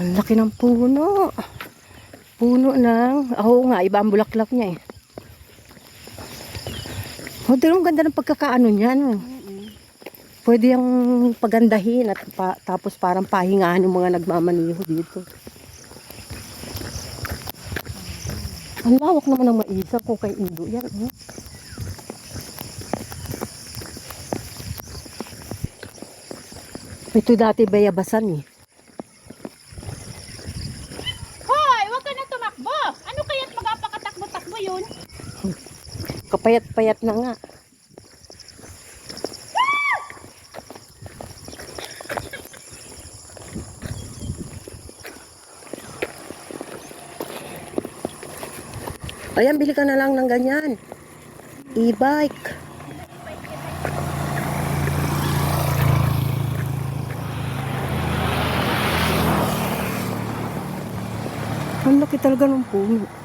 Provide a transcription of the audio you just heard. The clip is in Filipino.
Ang laki ng puno. Puno ng, oo nga, iba ang bulaklak niya eh. Oh, pero ang ganda ng pagkakaano niyan. Pwede yung pagandahin at tapos parang pahingahan yung mga nagmamaniho dito. Ang lawak naman ng maisa ko kay Indo yan. Ito dati bayabasan eh. Hoy, wag ka na tumakbo. Ano kaya't magpapakatakbo-takbo yun? Kapayat-payat na nga. Ayan, bili ka na lang ng ganyan. E-bike. Ang laki talaga ng puno.